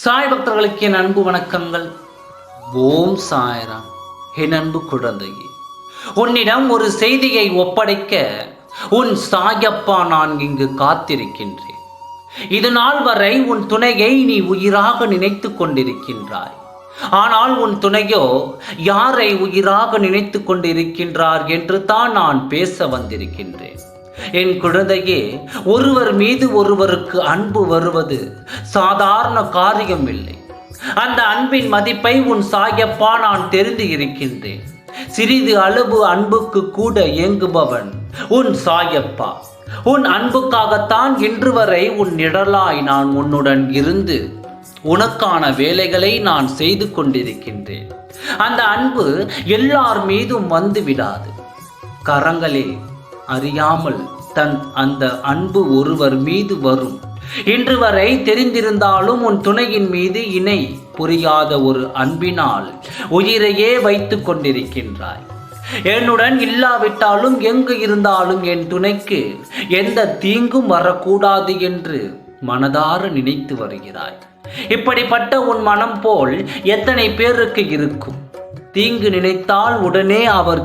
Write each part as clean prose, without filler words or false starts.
சாய் பக்தர்களுக்கு என் அன்பு வணக்கங்கள். ஓம் சாய்ராம். என் அன்பு குழந்தையே, உன்னிடம் ஒரு செய்தியை ஒப்படைக்க உன் சாயப்பா நான் இங்கு காத்திருக்கின்றேன். இது நாள் வரை உன் துணையை நீ உயிராக நினைத்து கொண்டிருக்கின்றாய். ஆனால் உன் துணையோ யாரை உயிராக நினைத்து கொண்டிருக்கின்றார் என்று தான் நான் பேச வந்திருக்கின்றேன். என் குழந்தையே, ஒருவர் மீது ஒருவருக்கு அன்பு வருவது சாதாரண காரியம் இல்லை. அந்த அன்பின் மதிப்பை உன் சாயப்பா நான் தெரிந்து இருக்கின்றேன். சிறிது அளவு அன்புக்கு கூட ஏங்குபவன் உன் சாயப்பா. உன் அன்புக்காகத்தான் இன்று வரை உன் நிழலாய் நான் உன்னுடன் இருந்து உனக்கான வேலைகளை நான் செய்து கொண்டிருக்கின்றேன். அந்த அன்பு எல்லார் மீதும் வந்து விடாது. கரங்களே அறியாமல் அந்த அன்பு ஒருவர் மீது வரும். இன்று வரை தெரிந்திருந்தாலும் உன் துணையின் மீது இணை புரியாத ஒரு அன்பினால் உயிரையே வைத்து கொண்டிருக்கின்றாய். என்னுடன் இல்லாவிட்டாலும் எங்கு இருந்தாலும் என் துணைக்கு எந்த தீங்கும் வரக்கூடாது என்று மனதார நினைத்து வருகிறாய். இப்படிப்பட்ட உன் மனம் போல் எத்தனை பேருக்கு இருக்கும்? தீங்கு நினைத்தால் உடனே அவர்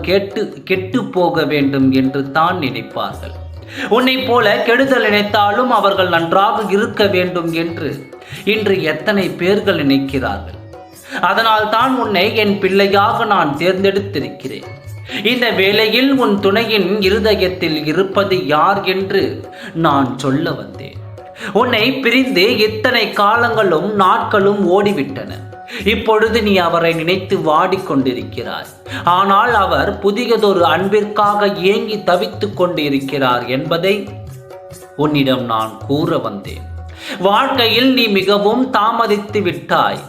கெட்டு போக வேண்டும் என்று தான் நினைப்பார்கள். உன்னை போல கெடுதல் நினைத்தாலும் அவர்கள் நன்றாக இருக்க வேண்டும் என்று இன்று எத்தனை பேர்கள் நினைக்கிறார்கள். அதனால் தான் உன்னை என் பிள்ளையாக நான் தேர்ந்தெடுத்திருக்கிறேன். இந்த வேளையில் உன் துணையின் இருதயத்தில் இருப்பது யார் என்று நான் சொல்ல வந்தேன். உன்னை பிரிந்து இத்தனை காலங்களும் நாட்களும் ஓடிவிட்டன. இப்பொழுது நீ அவரை நினைத்து வாடிக்கொண்டிருக்கிறாய். ஆனால் அவர் புதியதொரு அன்பிற்காக ஏங்கி தவித்துக் கொண்டிருக்கிறார் என்பதை உன்னிடம் நான் கூற வந்தேன். வாழ்க்கையில் நீ மிகவும் தாமதித்து விட்டாய்.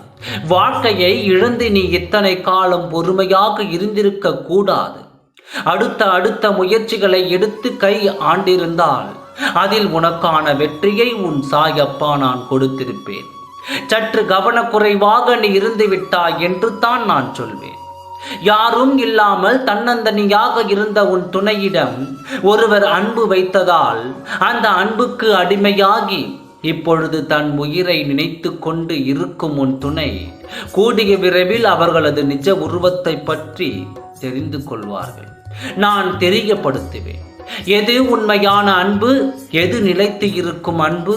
வாழ்க்கையை இழந்து நீ இத்தனை காலம் பொறுமையாக இருந்திருக்க கூடாது. அடுத்த முயற்சிகளை எடுத்து கை ஆண்டிருந்தால் அதில் உனக்கான வெற்றியை உன் சாயப்பா நான் கொடுத்திருப்பேன். சற்று கவனக்குறைவாக நீ இருந்து விட்டாய் என்று தான் நான் சொல்வேன். யாரும் இல்லாமல் தன்னந்தனியாக இருந்த உன் துணையிடம் ஒருவர் அன்பு வைத்ததால் அந்த அன்புக்கு அடிமையாகி இப்பொழுது தன் உயிரை நினைத்து கொண்டு இருக்கும் உன் துணை கூடிய விரைவில் அவர்களது நிஜ உருவத்தை பற்றி தெரிந்து கொள்வார்கள். நான் தெரியப்படுத்துவேன். எது உண்மையான அன்பு, எது நிலைத்து இருக்கும் அன்பு,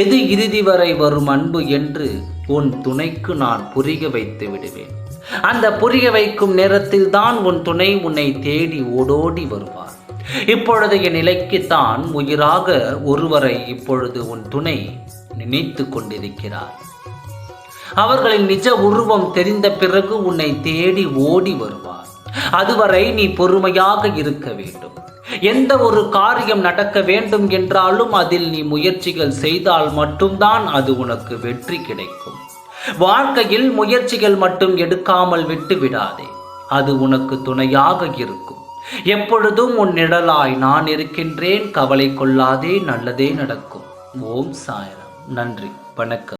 எது இறுதி வரை வரும் அன்பு என்று உன் துணைக்கு நான் புரிய வைத்து விடுவேன். அந்த புரிய வைக்கும் நேரத்தில் தான் உன் துணை உன்னை தேடி ஓடோடி வருவார். இப்பொழுதைய நிலைக்குத்தான் உயிராக ஒருவரை இப்பொழுது உன் துணை நினைத்து கொண்டிருக்கிறார். அவர்களின் நிஜ உருவம் தெரிந்த பிறகு உன்னை தேடி ஓடி வருவார். அதுவரை நீ பொறுமையாக இருக்க வேண்டும். எந்த ஒரு காரியம் நடக்க வேண்டும் என்றாலும் அதில் நீ முயற்சிகள் செய்தால் மட்டும்தான் அது உனக்கு வெற்றி கிடைக்கும். வாழ்க்கையில் முயற்சிகள் மட்டும் எடுக்காமல் விட்டு விடாதே. அது உனக்கு துணையாக இருக்கும். எப்பொழுதும் உன் நிழலாய் நான் இருக்கின்றேன். கவலை கொள்ளாதே, நல்லதே நடக்கும். ஓம் சாய்ராம். நன்றி, வணக்கம்.